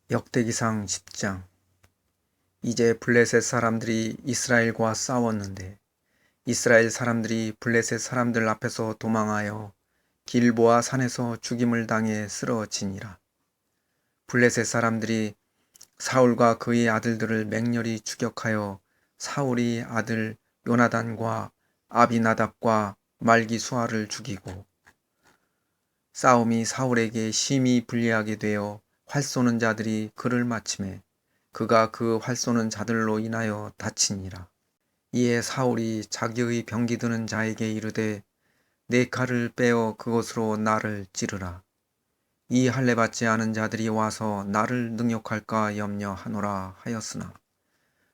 역대기상 10장. 이제 블레셋 사람들이 이스라엘과 싸웠는데 이스라엘 사람들이 블레셋 사람들 앞에서 도망하여 길보아 산에서 죽임을 당해 쓰러지니라. 블레셋 사람들이 사울과 그의 아들들을 맹렬히 추격하여 사울의 아들 요나단과 아비나답과 말기수아를 죽이고 싸움이 사울에게 심히 불리하게 되어 활 쏘는 자들이 그를 맞침에 그가 그 활 쏘는 자들로 인하여 다치니라. 이에 사울이 자기의 병기 드는 자에게 이르되 내 칼을 빼어 그것으로 나를 찌르라. 이 할례 받지 않은 자들이 와서 나를 능욕할까 염려하노라 하였으나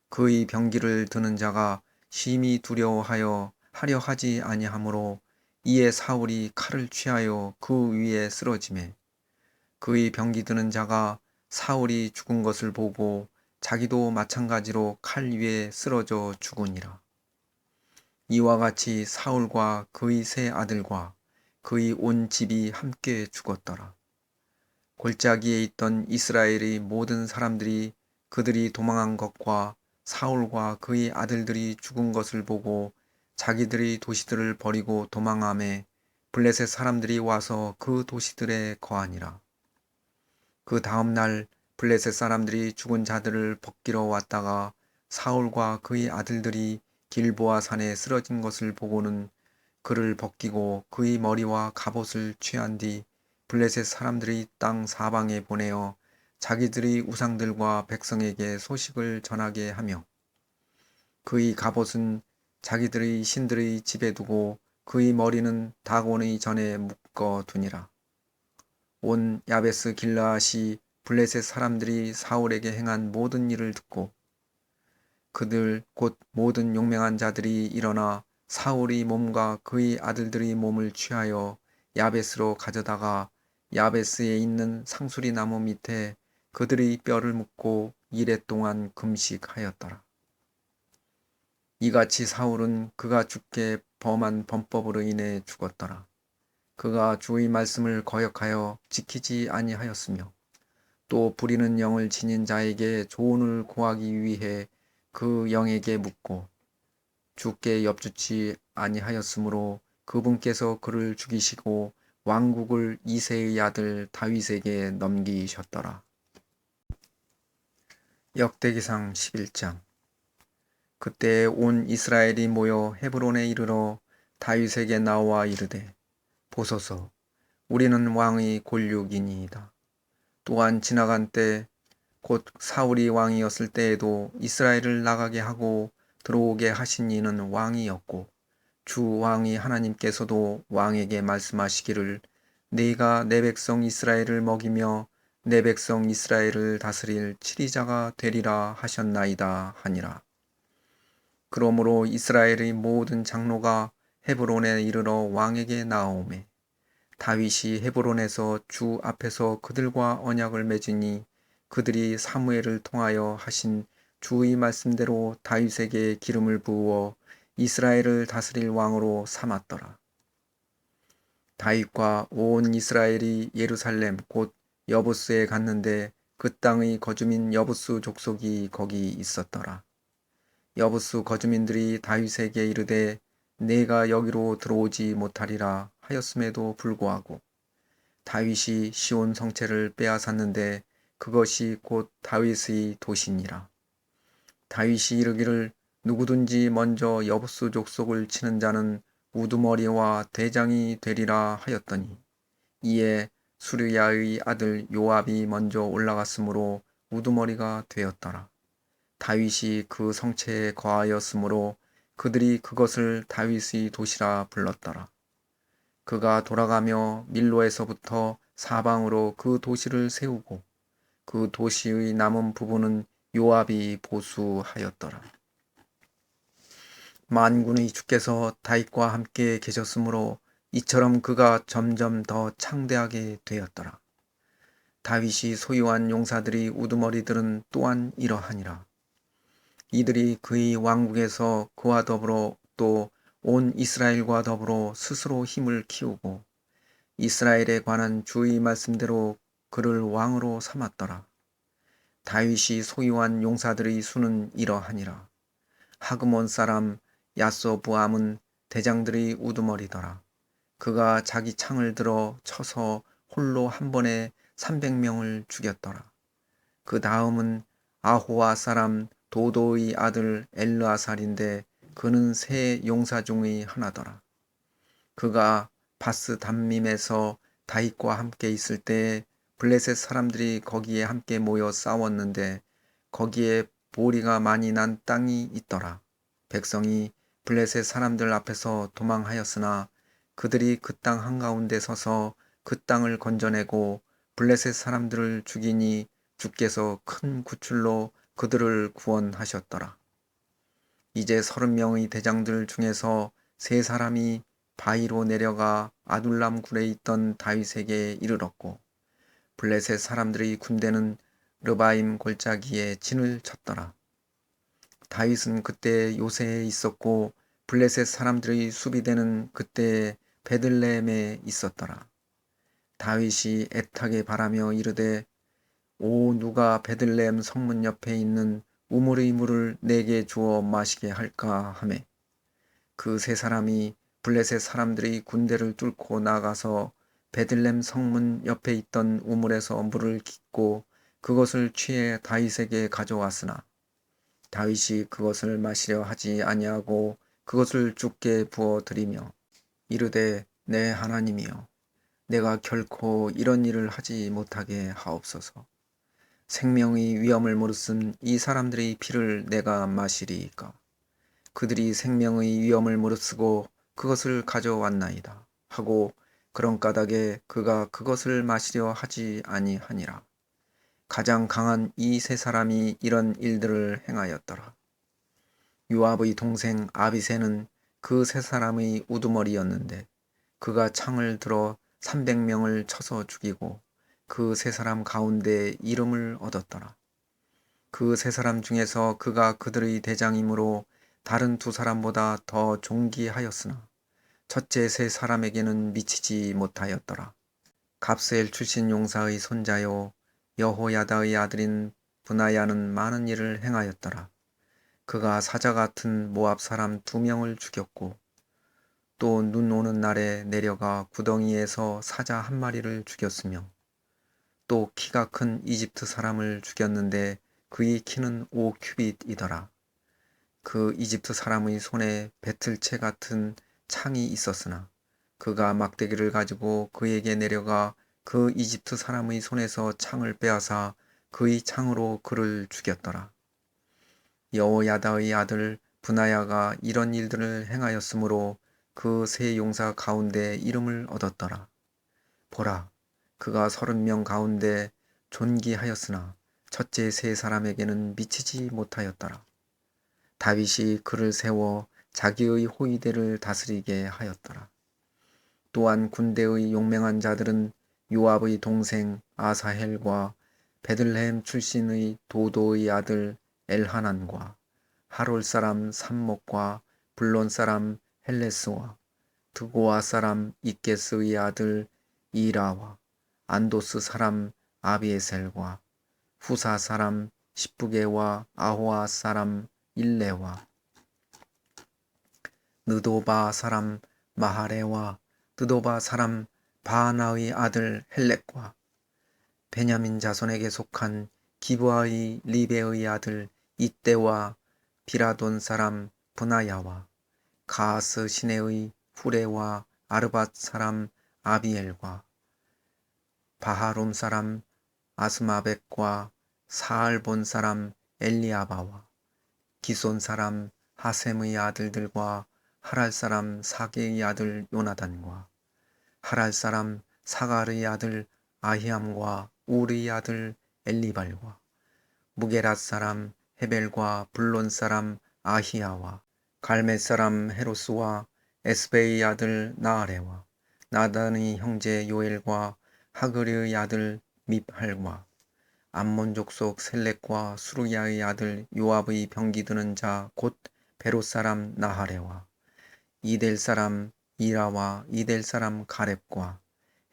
그의 병기를 드는 자가 심히 두려워하여 하려 하지 아니하므로 이에 사울이 칼을 취하여 그 위에 쓰러지매 그의 병기 드는 자가 사울이 죽은 것을 보고 자기도 마찬가지로 칼 위에 쓰러져 죽으니라. 이와 같이 사울과 그의 세 아들과 그의 온 집이 함께 죽었더라. 골짜기에 있던 이스라엘의 모든 사람들이 그들이 도망한 것과 사울과 그의 아들들이 죽은 것을 보고 자기들의 도시들을 버리고 도망하매 블레셋 사람들이 와서 그 도시들에 거하니라. 그 다음 날 블레셋 사람들이 죽은 자들을 벗기러 왔다가 사울과 그의 아들들이 길보아 산에 쓰러진 것을 보고는 그를 벗기고 그의 머리와 갑옷을 취한 뒤 블레셋 사람들이 땅 사방에 보내어 자기들의 우상들과 백성에게 소식을 전하게 하며 그의 갑옷은 자기들의 신들의 집에 두고 그의 머리는 다곤의 전에 묶어 두니라. 온 야베스 길라앗이 블레셋 사람들이 사울에게 행한 모든 일을 듣고 그들 곧 모든 용맹한 자들이 일어나 사울의 몸과 그의 아들들의 몸을 취하여 야베스로 가져다가 야베스에 있는 상수리 나무 밑에 그들의 뼈를 묻고 이레 동안 금식하였더라. 이같이 사울은 그가 죽게 범한 범법으로 인해 죽었더라. 그가 주의 말씀을 거역하여 지키지 아니하였으며 또 부리는 영을 지닌 자에게 조언을 구하기 위해 그 영에게 묻고 주께 엽주치 아니하였으므로 그분께서 그를 죽이시고 왕국을 이새의 아들 다윗에게 넘기셨더라. 역대기상 11장. 그때 온 이스라엘이 모여 헤브론에 이르러 다윗에게 나와 이르되 보소서 우리는 왕의 골육이니이다. 또한 지나간 때 곧 사울이 왕이었을 때에도 이스라엘을 나가게 하고 들어오게 하신 이는 왕이었고 주 왕이 하나님께서도 왕에게 말씀하시기를 네가 내 백성 이스라엘을 먹이며 내 백성 이스라엘을 다스릴 치리자가 되리라 하셨나이다 하니라. 그러므로 이스라엘의 모든 장로가 헤브론에 이르러 왕에게 나아오매 다윗이 헤브론에서 주 앞에서 그들과 언약을 맺으니 그들이 사무엘을 통하여 하신 주의 말씀대로 다윗에게 기름을 부어 이스라엘을 다스릴 왕으로 삼았더라. 다윗과 온 이스라엘이 예루살렘 곧 여부스에 갔는데 그 땅의 거주민 여부스 족속이 거기 있었더라. 여부스 거주민들이 다윗에게 이르되 내가 여기로 들어오지 못하리라 하였음에도 불구하고 다윗이 시온 성체를 빼앗았는데 그것이 곧 다윗의 도시니라. 다윗이 이르기를 누구든지 먼저 여부스 족속을 치는 자는 우두머리와 대장이 되리라 하였더니 이에 수르야의 아들 요압이 먼저 올라갔으므로 우두머리가 되었더라. 다윗이 그 성체에 거하였으므로 그들이 그것을 다윗의 도시라 불렀더라. 그가 돌아가며 밀로에서부터 사방으로 그 도시를 세우고 그 도시의 남은 부분은 요압이 보수하였더라. 만군의 주께서 다윗과 함께 계셨으므로 이처럼 그가 점점 더 창대하게 되었더라. 다윗이 소유한 용사들이 우두머리들은 또한 이러하니라. 이들이 그의 왕국에서 그와 더불어 또 온 이스라엘과 더불어 스스로 힘을 키우고 이스라엘에 관한 주의 말씀대로 그를 왕으로 삼았더라. 다윗이 소유한 용사들의 수는 이러하니라. 하그몬 사람 야소부암은 대장들의 우두머리더라. 그가 자기 창을 들어 쳐서 홀로 한 번에 300명을 죽였더라. 그 다음은 아호와 사람 도도의 아들 엘르아살인데 그는 세 용사 중의 하나더라. 그가 바스 담밈에서 다윗과 함께 있을 때에 블레셋 사람들이 거기에 함께 모여 싸웠는데 거기에 보리가 많이 난 땅이 있더라. 백성이 블레셋 사람들 앞에서 도망하였으나 그들이 그 땅 한가운데 서서 그 땅을 건져내고 블레셋 사람들을 죽이니 주께서 큰 구출로 그들을 구원하셨더라. 이제 30명의 대장들 중에서 세 사람이 바위로 내려가 아둘람 굴에 있던 다윗에게 이르렀고 블레셋 사람들의 군대는 르바임 골짜기에 진을 쳤더라. 다윗은 그때 요새에 있었고 블레셋 사람들의 수비대는 그때 베들레헴에 있었더라. 다윗이 애타게 바라며 이르되 오 누가 베들레헴 성문 옆에 있는 우물의 물을 내게 주어 마시게 할까 하매 그 세 사람이 블레셋 사람들의 군대를 뚫고 나가서 베들레헴 성문 옆에 있던 우물에서 물을 깃고 그것을 취해 다윗에게 가져왔으나 다윗이 그것을 마시려 하지 아니하고 그것을 주께 부어 드리며 이르되 내 하나님이여 내가 결코 이런 일을 하지 못하게 하옵소서. 생명의 위험을 무릅쓴 이 사람들의 피를 내가 마시리이까. 그들이 생명의 위험을 무릅쓰고 그것을 가져왔나이다 하고 그런 까닭에 그가 그것을 마시려 하지 아니하니라. 가장 강한 이 세 사람이 이런 일들을 행하였더라. 요압의 동생 아비새는 그 세 사람의 우두머리였는데 그가 창을 들어 300명을 쳐서 죽이고 그 세 사람 가운데 이름을 얻었더라. 그 세 사람 중에서 그가 그들의 대장이므로 다른 두 사람보다 더 존귀하였으나 첫째 세 사람에게는 미치지 못하였더라. 갑스엘 출신 용사의 손자요 여호야다의 아들인 브나야는 많은 일을 행하였더라. 그가 사자 같은 모압 사람 2명을 죽였고 또 눈 오는 날에 내려가 구덩이에서 사자 1마리를 죽였으며 또 키가 큰 이집트 사람을 죽였는데 그의 키는 5규빗이더라. 그 이집트 사람의 손에 배틀채 같은 창이 있었으나 그가 막대기를 가지고 그에게 내려가 그 이집트 사람의 손에서 창을 빼앗아 그의 창으로 그를 죽였더라. 여호야다의 아들 브나야가 이런 일들을 행하였으므로 그 세 용사 가운데 이름을 얻었더라. 보라, 그가 30명 가운데 존귀하였으나 첫째 세 사람에게는 미치지 못하였더라. 다윗이 그를 세워 자기의 호위대를 다스리게 하였더라. 또한 군대의 용맹한 자들은 요압의 동생 아사헬과 베들레헴 출신의 도도의 아들 엘하난과 하롤 사람 삼목과 블론 사람 헬레스와 드고아 사람 이게스의 아들 이라와 안도스 사람 아비에셀과 후사 사람 십부게와 아호아 사람 일레와 느도바 사람 마하레와 느도바 사람 바하나의 아들 헬렉과 베냐민 자손에게 속한 기브아의 리베의 아들 이때와 비라돈 사람 브나야와 가하스 시내의 후레와 아르밧 사람 아비엘과 바하룸 사람 아스마벡과 사알본 사람 엘리아바와 기손 사람 하셈의 아들들과 하랄 사람 사게의 아들 요나단과 하랄 사람 사갈의 아들 아히암과 우리의 아들 엘리발과 무게랏 사람 헤벨과 블론 사람 아히야와 갈멧 사람 헤로스와 에스베의 아들 나아레와 나단의 형제 요엘과 하그리의 아들 밉할과 암몬 족속 셀렉과 수르야의 아들 요압의 병기 드는 자 곧 베롯 사람 나하레와 이델 사람 이라와 이델 사람 가렙과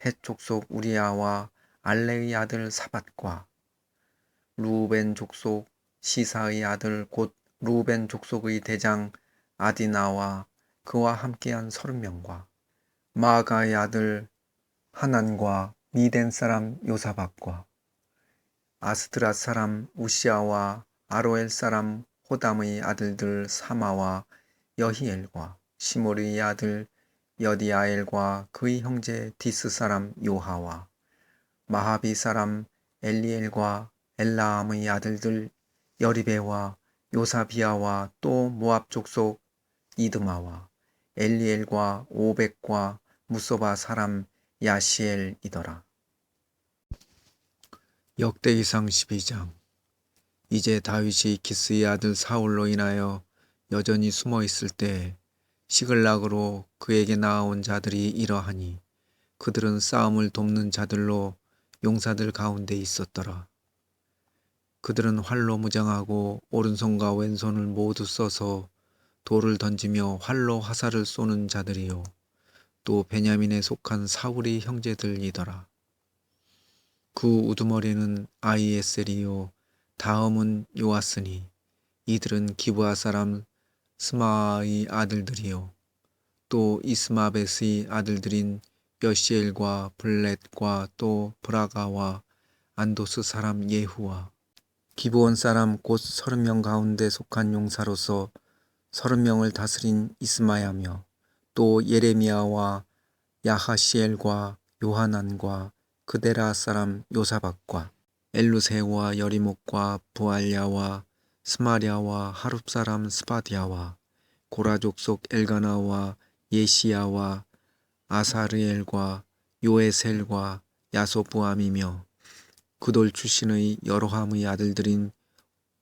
헷 족속 우리야와 알레의 아들 사밧과 루벤 족속 시사의 아들 곧 루벤 족속의 대장 아디나와 그와 함께한 30명과 마아가의 아들 하난과 미덴 사람 요사박과 아스드랏 사람 우시아와 아로엘 사람 호담의 아들들 사마와 여히엘과 시므리의 아들 여디아엘과 그의 형제 디스 사람 요하와 마하비 사람 엘리엘과 엘라암의 아들들 여리베와 요사비아와 또 모압 족속 이드마와 엘리엘과 오벡과 무소바 사람 야시엘이더라. 역대기상 12장. 이제 다윗이 기스의 아들 사울로 인하여 여전히 숨어 있을 때 시글락으로 그에게 나아온 자들이 이러하니 그들은 싸움을 돕는 자들로 용사들 가운데 있었더라. 그들은 활로 무장하고 오른손과 왼손을 모두 써서 돌을 던지며 활로 화살을 쏘는 자들이요 또 베냐민에 속한 사울의 형제들이더라. 그 우두머리는 아히에셀이요 다음은 요아스니 이들은 기브아 사람 스마의 아들들이요 또 이스마벳의 아들들인 여시엘과 블렛과 또 브라가와 안도스 사람 예후와 기브온 사람 곧 30명 가운데 속한 용사로서 30명을 다스린 이스마야며 또 예레미야와 야하시엘과 요하난과 그데라 사람 요사박과 엘루세와 여리목과 부알야와 스마랴와 하룹 사람 스바디아와 고라 족속 엘가나와 예시야와 아사르엘과 요에셀과 야소부암이며 그돌 출신의 여로함의 아들들인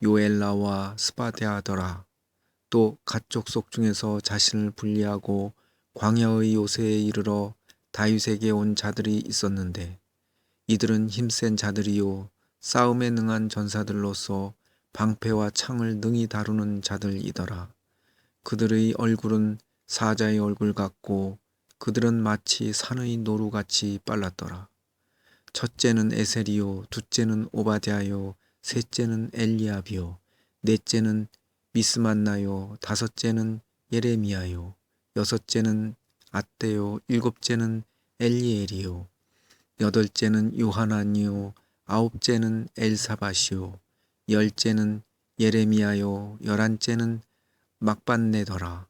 요엘라와 스바디아더라. 또 갓 족속 중에서 자신을 분리하고 광야의 요새에 이르러 다윗에게 온 자들이 있었는데 이들은 힘센 자들이요 싸움에 능한 전사들로서 방패와 창을 능히 다루는 자들이더라. 그들의 얼굴은 사자의 얼굴 같고 그들은 마치 산의 노루같이 빨랐더라. 첫째는 에셀이요 둘째는 오바댜요 셋째는 엘리압이요 넷째는 미스만나요 다섯째는 예레미야요 여섯째는 앗대요 일곱째는 엘리엘이요 여덟째는 요하난이요 아홉째는 엘사밧이요 열째는 예레미야요 열한째는 막반네더라.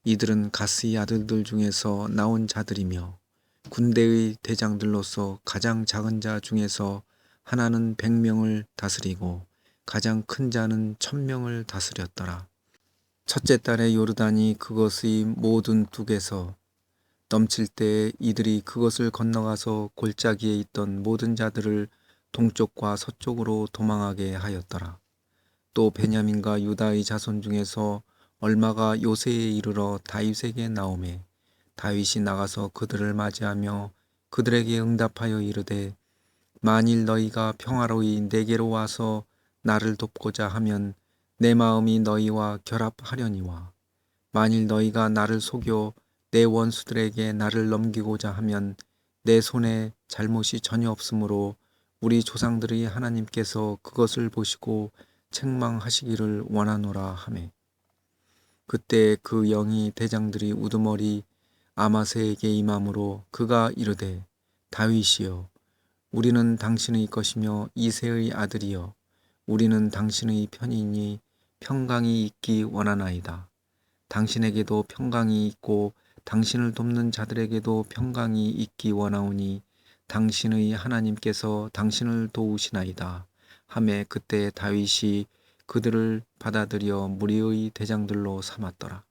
이들은 가스의 아들들 중에서 나온 자들이며 군대의 대장들로서 가장 작은 자 중에서 하나는 100명을 다스리고 가장 큰 자는 1000명을 다스렸더라. 첫째 달에 요르단이 그것의 모든 둑에서 넘칠 때에 이들이 그것을 건너가서 골짜기에 있던 모든 자들을 동쪽과 서쪽으로 도망하게 하였더라. 또 베냐민과 유다의 자손 중에서 얼마가 요새에 이르러 다윗에게 나오매 다윗이 나가서 그들을 맞이하며 그들에게 응답하여 이르되 만일 너희가 평화로이 내게로 와서 나를 돕고자 하면 내 마음이 너희와 결합하려니와 만일 너희가 나를 속여 내 원수들에게 나를 넘기고자 하면 내 손에 잘못이 전혀 없으므로 우리 조상들의 하나님께서 그것을 보시고 책망하시기를 원하노라 하매 그때 그 영이 대장들이 우두머리 아마세에게 임함으로 그가 이르되 다윗이여 우리는 당신의 것이며 이새의 아들이여 우리는 당신의 편이니 평강이 있기 원하나이다. 당신에게도 평강이 있고 당신을 돕는 자들에게도 평강이 있기 원하오니 당신의 하나님께서 당신을 도우시나이다. 하매 그때 다윗이 그들을 받아들여 무리의 대장들로 삼았더라.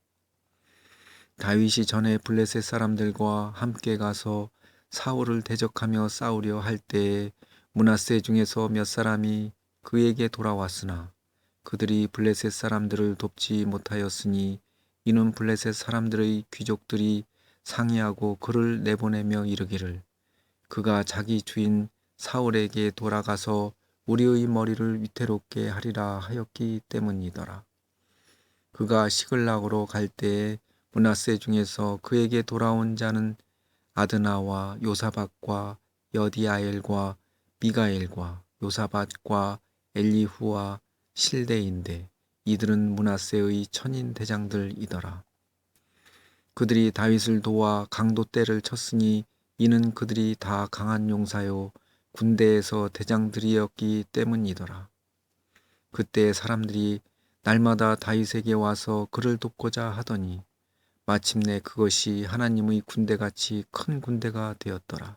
다윗이 전에 블레셋 사람들과 함께 가서 사울을 대적하며 싸우려 할 때에 므낫세 중에서 몇 사람이 그에게 돌아왔으나 그들이 블레셋 사람들을 돕지 못하였으니 이는 블레셋 사람들의 귀족들이 상의하고 그를 내보내며 이르기를 그가 자기 주인 사울에게 돌아가서 우리의 머리를 위태롭게 하리라 하였기 때문이더라. 그가 시글락으로 갈 때에 므낫세 중에서 그에게 돌아온 자는 아드나와 요사박과 여디아엘과 미가엘과 요사밭과 엘리후와 실데인데 이들은 므낫세의 천인 대장들이더라. 그들이 다윗을 도와 강도 떼를 쳤으니 이는 그들이 다 강한 용사요 군대에서 대장들이었기 때문이더라. 그때 사람들이 날마다 다윗에게 와서 그를 돕고자 하더니 마침내 그것이 하나님의 군대같이 큰 군대가 되었더라.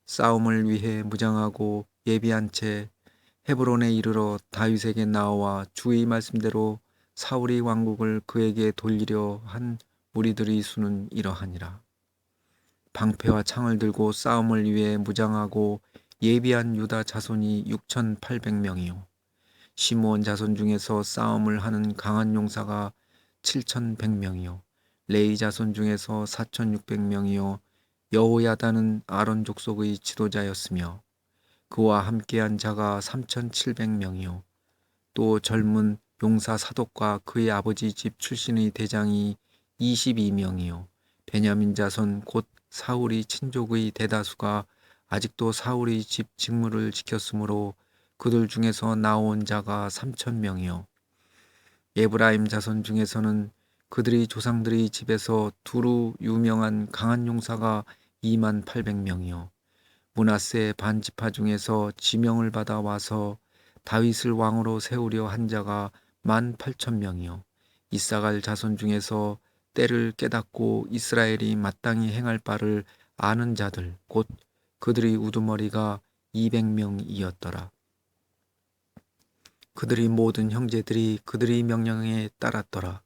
싸움을 위해 무장하고 예비한 채 헤브론에 이르러 다윗에게 나와 주의 말씀대로 사울이 왕국을 그에게 돌리려 한 무리들의 수는 이러하니라. 방패와 창을 들고 싸움을 위해 무장하고 예비한 유다 자손이 6,800명이요. 시므온 자손 중에서 싸움을 하는 강한 용사가 7,100명이요. 레위 자손 중에서 4,600명이요. 여호야다는 아론 족속의 지도자였으며 그와 함께한 자가 3,700명이요. 또 젊은 용사 사독과 그의 아버지 집 출신의 대장이 22명이요. 베냐민 자손 곧 사울의 친족의 대다수가 아직도 사울의 집 직무를 지켰으므로 그들 중에서 나온 자가 3,000명이요. 에브라임 자손 중에서는 그들의 조상들의 집에서 두루 유명한 강한 용사가 28,000명이요. 므낫세 반지파 중에서 지명을 받아 와서 다윗을 왕으로 세우려 한 자가 18,000명이요. 이사갈 자손 중에서 때를 깨닫고 이스라엘이 마땅히 행할 바를 아는 자들 곧 그들의 우두머리가 200명이었더라. 그들의 모든 형제들이 그들의 명령에 따랐더라.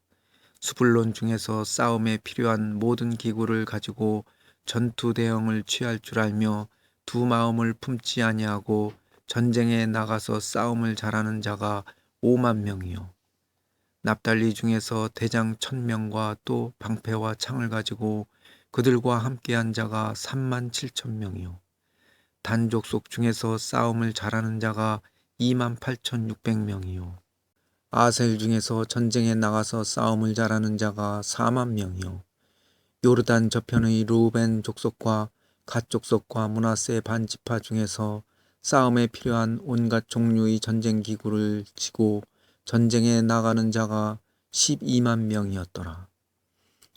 수불론 중에서 싸움에 필요한 모든 기구를 가지고 전투 대형을 취할 줄 알며 두 마음을 품지 아니하고 전쟁에 나가서 싸움을 잘하는 자가 50,000명이요. 납달리 중에서 대장 1,000명과 또 방패와 창을 가지고 그들과 함께한 자가 37,000명이요. 단 족속 중에서 싸움을 잘하는 자가 28,600명이요. 아셀 중에서 전쟁에 나가서 싸움을 잘하는 자가 40,000명이요. 요르단 저편의 르우벤 족속과 갓 족속과 므낫세 반지파 중에서 싸움에 필요한 온갖 종류의 전쟁 기구를 지고 전쟁에 나가는 자가 120,000명이었더라.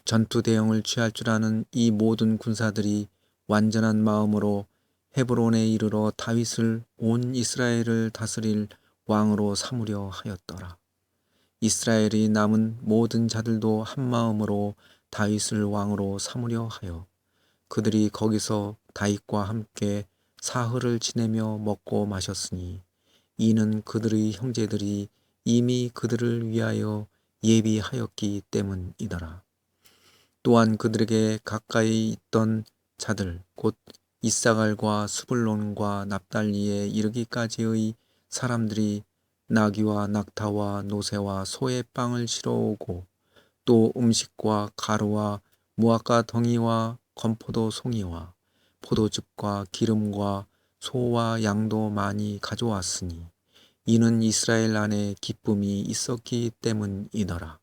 전투 대형을 취할 줄 아는 이 모든 군사들이 완전한 마음으로 헤브론에 이르러 다윗을 온 이스라엘을 다스릴 왕으로 삼으려 하였더라. 이스라엘이 남은 모든 자들도 한 마음으로 다윗을 왕으로 삼으려 하여 그들이 거기서 다윗과 함께 사흘을 지내며 먹고 마셨으니 이는 그들의 형제들이 이미 그들을 위하여 예비하였기 때문이더라. 또한 그들에게 가까이 있던 자들 곧 이사갈과 스불론과 납달리에 이르기까지의 사람들이 나귀와 낙타와 노새와 소의 빵을 실어오고 또 음식과 가루와 무화과 덩이와 건포도 송이와 포도즙과 기름과 소와 양도 많이 가져왔으니 이는 이스라엘 안에 기쁨이 있었기 때문이더라.